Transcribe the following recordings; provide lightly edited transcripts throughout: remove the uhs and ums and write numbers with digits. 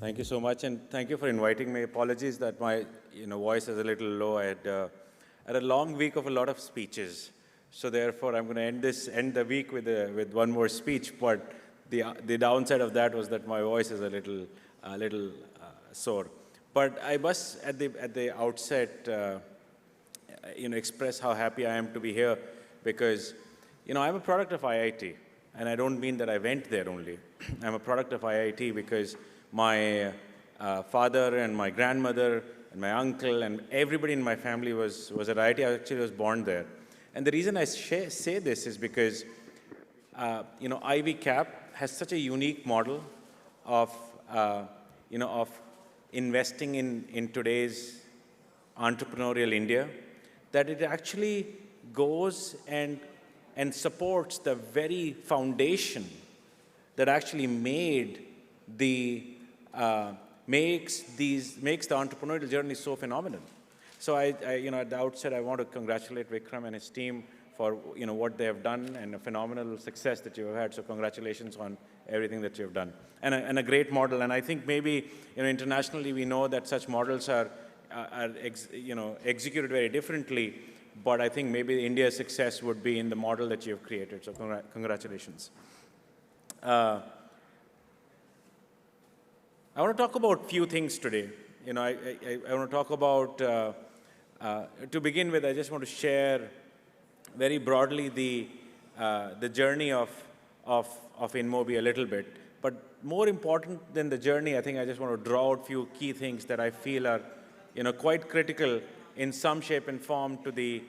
Thank you so much, and thank you for inviting me. Apologies that my voice is a little low. I had a long week of a lot of speeches, so therefore I'm going to end the week with one more speech. But the downside of that was that my voice is a little sore. But I must at the outset express how happy I am to be here because I'm a product of IIT, and I don't mean that I went there only. I'm a product of IIT because my father and my grandmother and my uncle and everybody in my family was at IIT. I actually was born there. And the reason I say this is because, IvyCap has such a unique model of, of investing in today's entrepreneurial India, that it actually goes and supports the very foundation that actually makes the entrepreneurial journey so phenomenal. So at the outset, I want to congratulate Vikram and his team for what they have done and a phenomenal success that you have had. So congratulations on everything that you have done and a great model. And I think maybe internationally we know that such models are executed very differently. But I think maybe India's success would be in the model that you have created. So congratulations. I want to talk about a few things today. I want to talk about, to begin with, I just want to share very broadly the journey of InMobi a little bit. But more important than the journey, I think I just want to draw out a few key things that I feel are quite critical in some shape and form to the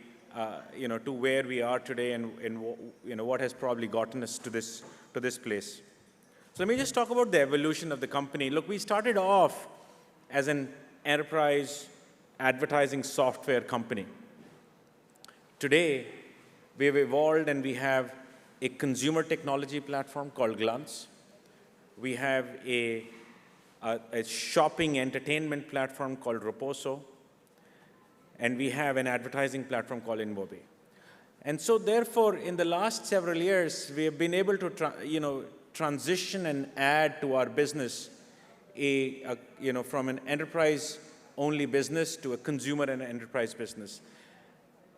to where we are today and what has probably gotten us to this place. So let me just talk about the evolution of the company. Look, we started off as an enterprise advertising software company. Today, we have evolved and we have a consumer technology platform called Glance. We have a shopping entertainment platform called Reposo. And we have an advertising platform called InMobi. And so therefore, in the last several years, we have been able to transition and add to our business from an enterprise-only business to a consumer and enterprise business.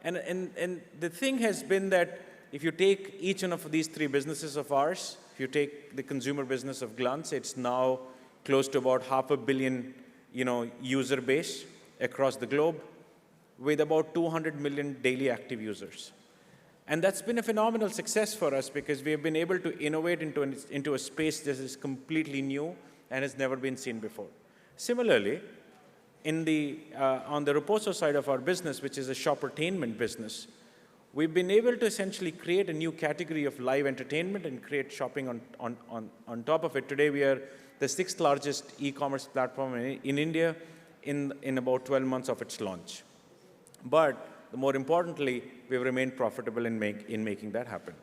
And the thing has been that if you take each one of these three businesses of ours, if you take the consumer business of Glance, it's now close to about 500 million user base across the globe, with about 200 million daily active users. And that's been a phenomenal success for us because we have been able to innovate into a space that is completely new and has never been seen before. Similarly, on the Reposo side of our business, which is a shoppertainment business, we've been able to essentially create a new category of live entertainment and create shopping on top of it. Today, we are the 6th largest e-commerce platform in India in about 12 months of its launch. But more importantly, we've remained profitable in making that happen.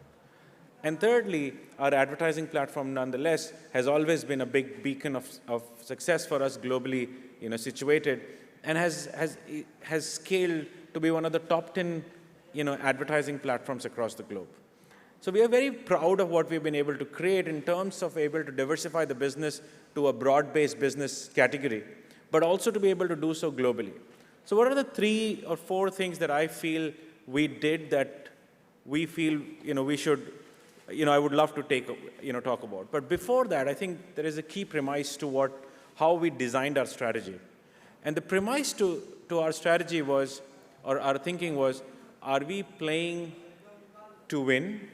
And thirdly, our advertising platform, nonetheless, has always been a big beacon of success for us, globally situated, and has scaled to be one of the top 10 advertising platforms across the globe. So we are very proud of what we've been able to create in terms of able to diversify the business to a broad-based business category, but also to be able to do so globally. So what are the 3 or 4 things that I feel we did that we feel we should I would love to talk about. But before that, I think there is a key premise to how we designed our strategy. And the premise to our strategy was, or our thinking was, are we playing to win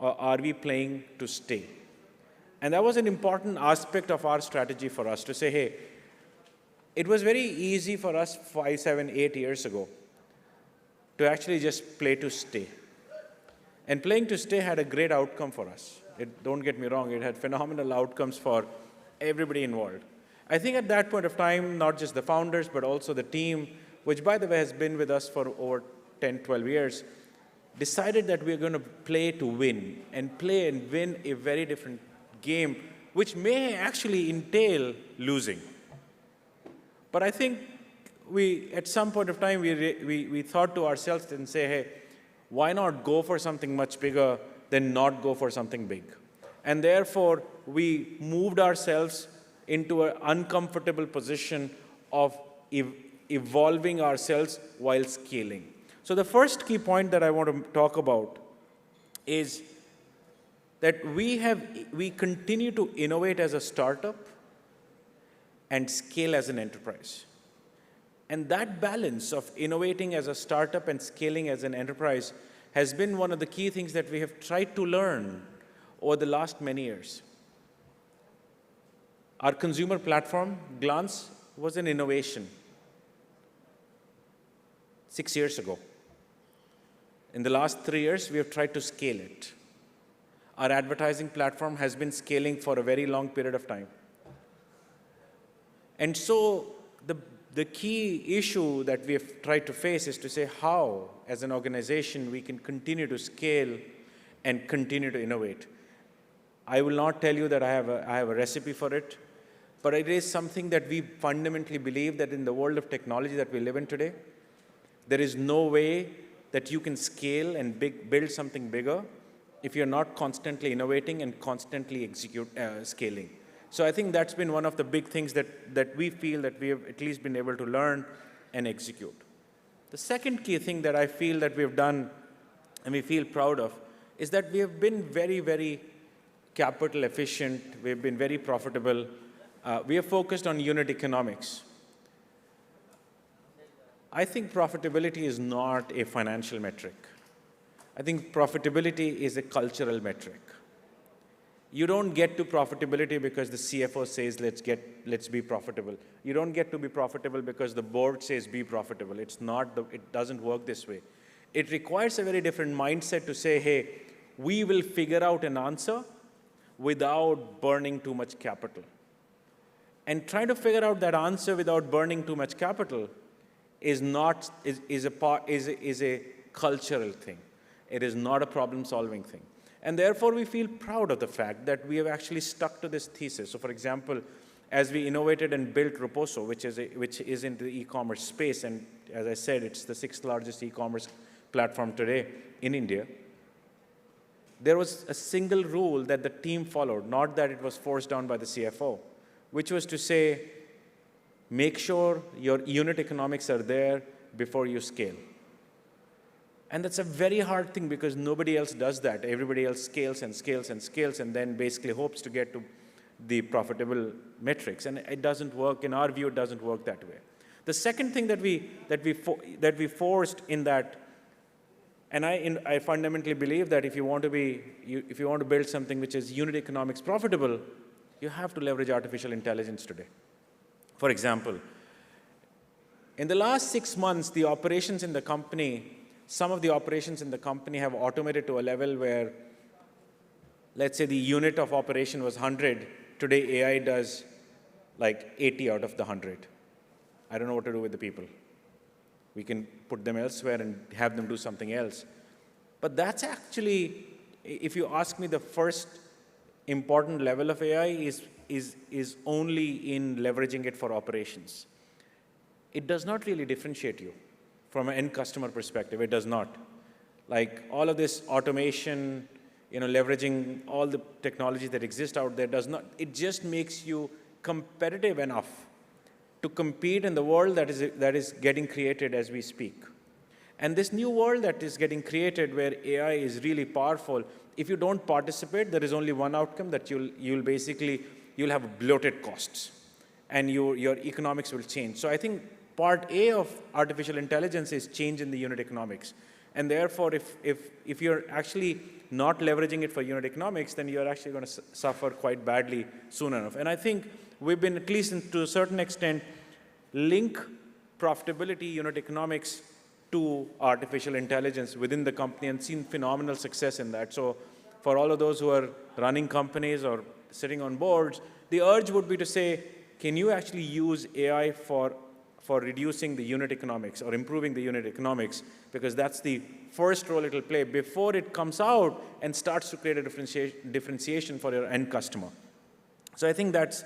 or are we playing to stay? And that was an important aspect of our strategy for us to say, hey, it was very easy for us 5, 7, 8 years ago to actually just play to stay. And playing to stay had a great outcome for us. Don't get me wrong, it had phenomenal outcomes for everybody involved. I think at that point of time, not just the founders, but also the team, which by the way has been with us for over 10, 12 years, decided that we're going to play to win and play and win a very different game, which may actually entail losing. But I think at some point of time, we thought to ourselves and say, hey, why not go for something much bigger than not go for something big? And therefore, we moved ourselves into an uncomfortable position of evolving ourselves while scaling. So the first key point that I want to talk about is that we continue to innovate as a startup and scale as an enterprise. And that balance of innovating as a startup and scaling as an enterprise has been one of the key things that we have tried to learn over the last many years. Our consumer platform, Glance, was an innovation 6 years ago. In the last 3 years, we have tried to scale it. Our advertising platform has been scaling for a very long period of time. And so the key issue that we have tried to face is to say how, as an organization, we can continue to scale and continue to innovate. I will not tell you that I have a recipe for it, but it is something that we fundamentally believe that in the world of technology that we live in today, there is no way that you can scale and build something bigger if you're not constantly innovating and constantly scaling. So I think that's been one of the big things that we feel that we have at least been able to learn and execute. The second key thing that I feel that we have done and we feel proud of is that we have been very, very capital efficient. We've been very profitable. We are focused on unit economics. I think profitability is not a financial metric. I think profitability is a cultural metric. You don't get to profitability because the CFO says, let's be profitable. You don't get to be profitable because the board says be profitable. It doesn't work this way. It requires a very different mindset to say, hey, we will figure out an answer without burning too much capital. And trying to figure out that answer without burning too much capital is a cultural thing. It is not a problem-solving thing. And therefore, we feel proud of the fact that we have actually stuck to this thesis. So for example, as we innovated and built Reposo, which is into the e-commerce space, and as I said, it's the 6th largest e-commerce platform today in India, there was a single rule that the team followed, not that it was forced down by the CFO, which was to say, make sure your unit economics are there before you scale. And that's a very hard thing because nobody else does that. Everybody else scales and scales and scales and then basically hopes to get to the profitable metrics. And it doesn't work. In our view, it doesn't work that way. The second thing that we forced in that, and I fundamentally believe that if you want to build something which is unit economics profitable, you have to leverage artificial intelligence today. For example, in the last 6 months, the operations in the company, some of the operations in the company have automated to a level where, let's say the unit of operation was 100. Today, AI does like 80 out of the 100. I don't know what to do with the people. We can put them elsewhere and have them do something else. But that's actually, if you ask me, the first important level of AI is only in leveraging it for operations. It does not really differentiate you from an end customer perspective. It does not. Like all of this automation, leveraging all the technology that exists out there does not. It just makes you competitive enough to compete in the world that is getting created as we speak. And this new world that is getting created where AI is really powerful, if you don't participate, there is only one outcome, that you'll have bloated costs and your economics will change. So I think part A of artificial intelligence is change in the unit economics. And therefore, if you're actually not leveraging it for unit economics, then you're actually going to suffer quite badly soon enough. And I think we've been, at least to a certain extent, link profitability, unit economics to artificial intelligence within the company and seen phenomenal success in that. So for all of those who are running companies or sitting on boards, the urge would be to say, can you actually use AI for reducing the unit economics or improving the unit economics? Because that's the first role it will play before it comes out and starts to create a differentiation for your end customer. So I think that's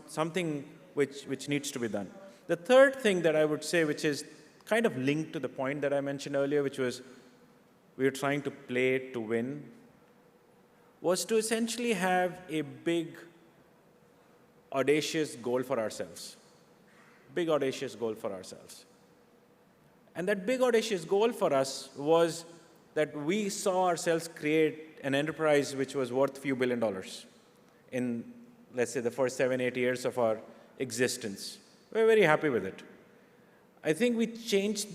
something which needs to be done. The third thing that I would say, which is kind of linked to the point that I mentioned earlier, which was we were trying to play to win, was to essentially have a big audacious goal for ourselves. Big, audacious goal for ourselves. And that big, audacious goal for us was that we saw ourselves create an enterprise which was worth a few $1 billion in, let's say, the first 7, 8 years of our existence. We're very happy with it. I think we changed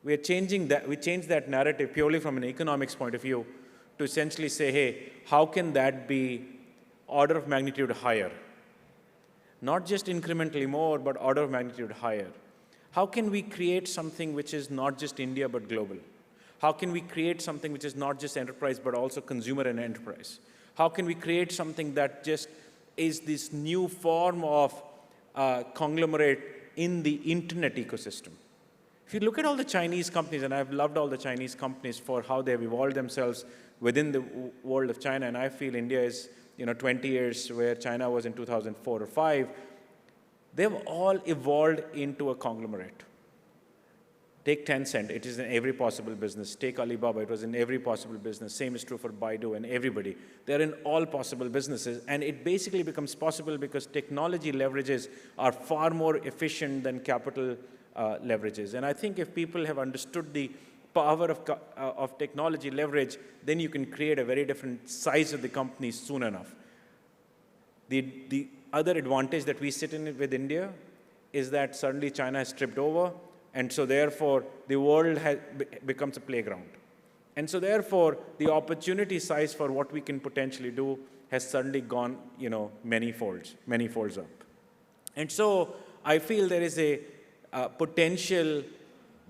we changed that narrative purely from an economics point of view to essentially say, hey, how can that be order of magnitude higher? Not just incrementally more, but order of magnitude higher. How can we create something which is not just India, but global? How can we create something which is not just enterprise, but also consumer and enterprise? How can we create something that just is this new form of conglomerate in the internet ecosystem? If you look at all the Chinese companies, and I've loved all the Chinese companies for how they've evolved themselves within the world of China, and I feel India is 20 years where China was in 2004 or 5, they've all evolved into a conglomerate. Take Tencent, it is in every possible business. Take Alibaba, it was in every possible business. Same is true for Baidu and everybody. They're in all possible businesses, and it basically becomes possible because technology leverages are far more efficient than capital leverages. And I think if people have understood the power of technology leverage, then you can create a very different size of the company soon enough. The other advantage that we sit in with India is that suddenly China has tripped over, and so therefore the world becomes a playground. And so therefore the opportunity size for what we can potentially do has suddenly gone many folds up. And so I feel there is a potential,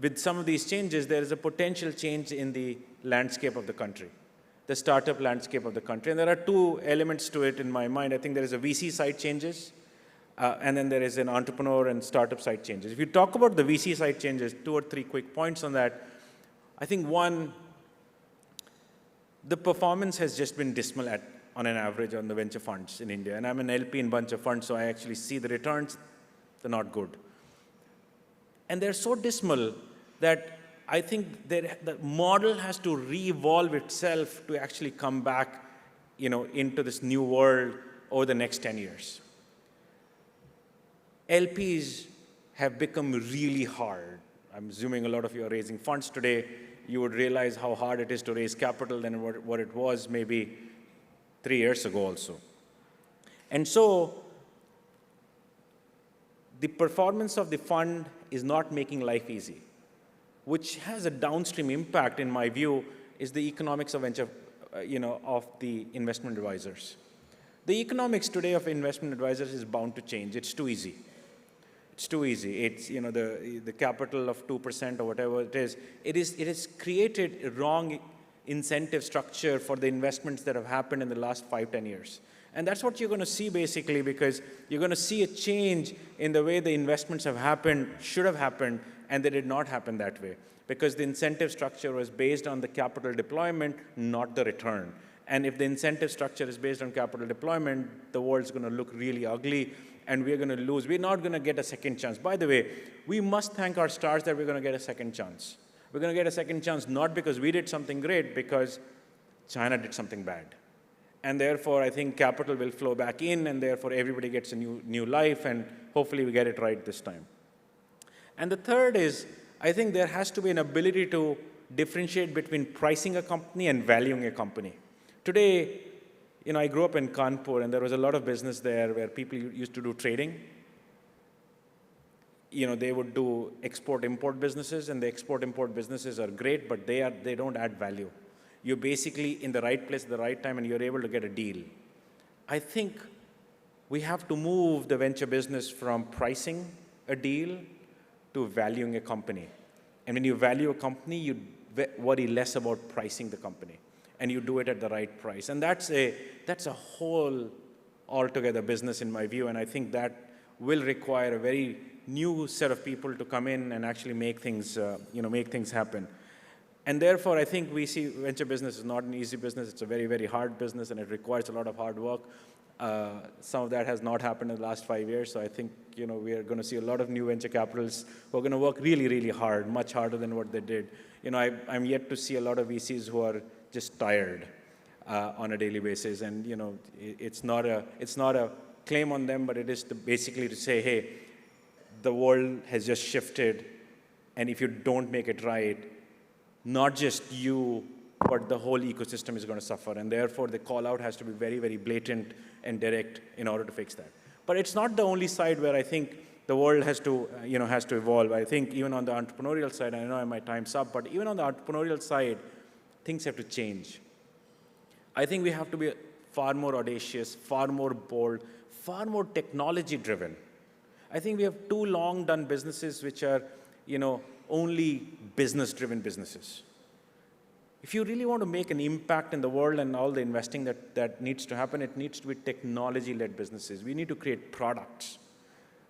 with some of these changes, there is a potential change in the landscape of the country, the startup landscape of the country. And there are two elements to it in my mind. I think there is a VC side changes, and then there is an entrepreneur and startup side changes. If you talk about the VC side changes, 2 or 3 quick points on that. I think one, the performance has just been dismal on an average on the venture funds in India. And I'm an LP in a bunch of funds, so I actually see the returns. They're not good. And they're so dismal that I think the model has to re-evolve itself to actually come back into this new world over the next 10 years. LPs have become really hard. I'm assuming a lot of you are raising funds today. You would realize how hard it is to raise capital than what it was maybe 3 years ago also. And so the performance of the fund is not making life easy, which has a downstream impact, in my view, is the economics of venture, of the investment advisors. The economics today of investment advisors is bound to change. It's too easy. It's too easy. It's, the capital of 2% or whatever it is. It has created a wrong incentive structure for the investments that have happened in the last 5, 10 years. And that's what you're going to see, basically, because you're going to see a change in the way the investments have happened, should have happened, and they did not happen that way. Because the incentive structure was based on the capital deployment, not the return. And if the incentive structure is based on capital deployment, the world's going to look really ugly, and we're going to lose. We're not going to get a second chance. By the way, we must thank our stars that we're going to get a second chance. We're going to get a second chance not because we did something great, because China did something bad. And therefore, I think capital will flow back in, and therefore everybody gets a new life, and hopefully we get it right this time. And the third is, I think there has to be an ability to differentiate between pricing a company and valuing a company. Today, I grew up in Kanpur, and there was a lot of business there where people used to do trading. They would do export-import businesses, and the export-import businesses are great, but they don't add value. You're basically in the right place at the right time, and you're able to get a deal. I think we have to move the venture business from pricing a deal to valuing a company. And when you value a company, you worry less about pricing the company, and you do it at the right price. And that's a whole altogether business, in my view, and I think that will require a very new set of people to come in and actually make things happen. And therefore, I think we see venture business is not an easy business. It's a very, very hard business, and it requires a lot of hard work. Some of that has not happened in the last 5 years. So I think we are going to see a lot of new venture capitalists who are going to work really, really hard, much harder than what they did. I'm yet to see a lot of VCs who are just tired on a daily basis. And it's not a claim on them, but it is to basically to say, hey, the world has just shifted, and if you don't make it right, not just you, but the whole ecosystem is going to suffer. And therefore, the call out has to be very, very blatant and direct in order to fix that. But it's not the only side where I think the world has to, has to evolve. I think even on the entrepreneurial side, I know my time's up, but even on the entrepreneurial side, things have to change. I think we have to be far more audacious, far more bold, far more technology-driven. I think we have too long done businesses which are, only business-driven businesses. If you really want to make an impact in the world and all the investing that needs to happen, it needs to be technology-led businesses. We need to create products.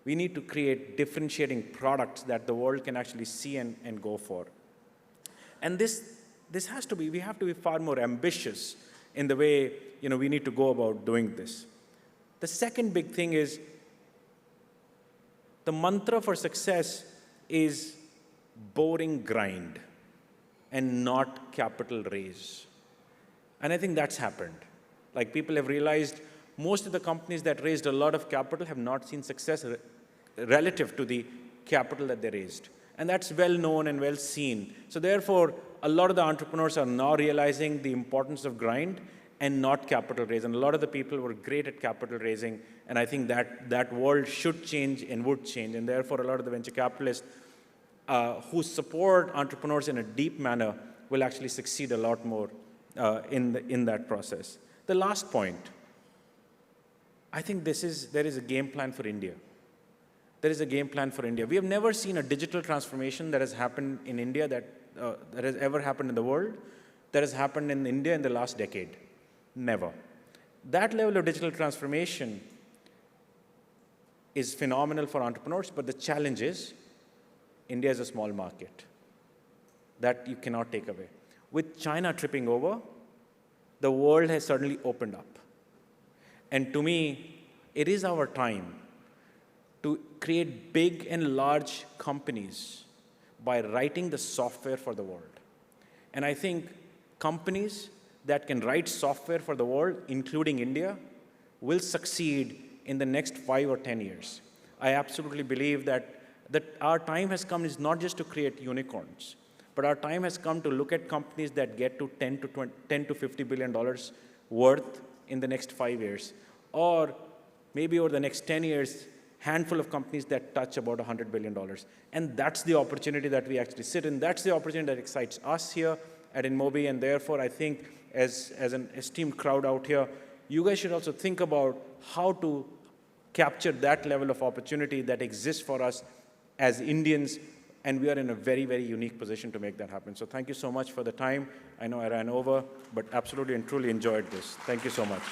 We need to create differentiating products that the world can actually see and go for. And this has to be, we have to be far more ambitious in the way, we need to go about doing this. The second big thing is, the mantra for success is boring grind and not capital raise. And I think that's happened. Like, people have realized most of the companies that raised a lot of capital have not seen success relative to the capital that they raised. And that's well known and well seen. So therefore, a lot of the entrepreneurs are now realizing the importance of grind and not capital raise. And a lot of the people were great at capital raising. And I think that world should change and would change. And therefore, a lot of the venture capitalists who support entrepreneurs in a deep manner will actually succeed a lot more in that process. The last point, I think there is a game plan for India. There is a game plan for India. We have never seen a digital transformation that has happened in India that has ever happened in the world, that has happened in India in the last decade. Never. That level of digital transformation is phenomenal for entrepreneurs, but the challenge is India is a small market that you cannot take away. With China tripping over, the world has suddenly opened up. And to me, it is our time to create big and large companies by writing the software for the world. And I think companies that can write software for the world, including India, will succeed in the next 5 or 10 years. I absolutely believe that our time has come is not just to create unicorns, but our time has come to look at companies that get to $10 to $50 billion worth in the next 5 years. Or maybe over the next 10 years, handful of companies that touch about $100 billion. And that's the opportunity that we actually sit in. That's the opportunity that excites us here at InMobi. And therefore, I think as an esteemed crowd out here, you guys should also think about how to capture that level of opportunity that exists for us as Indians. And we are in a very, very unique position to make that happen. So thank you so much for the time. I know I ran over, but absolutely and truly enjoyed this. Thank you so much.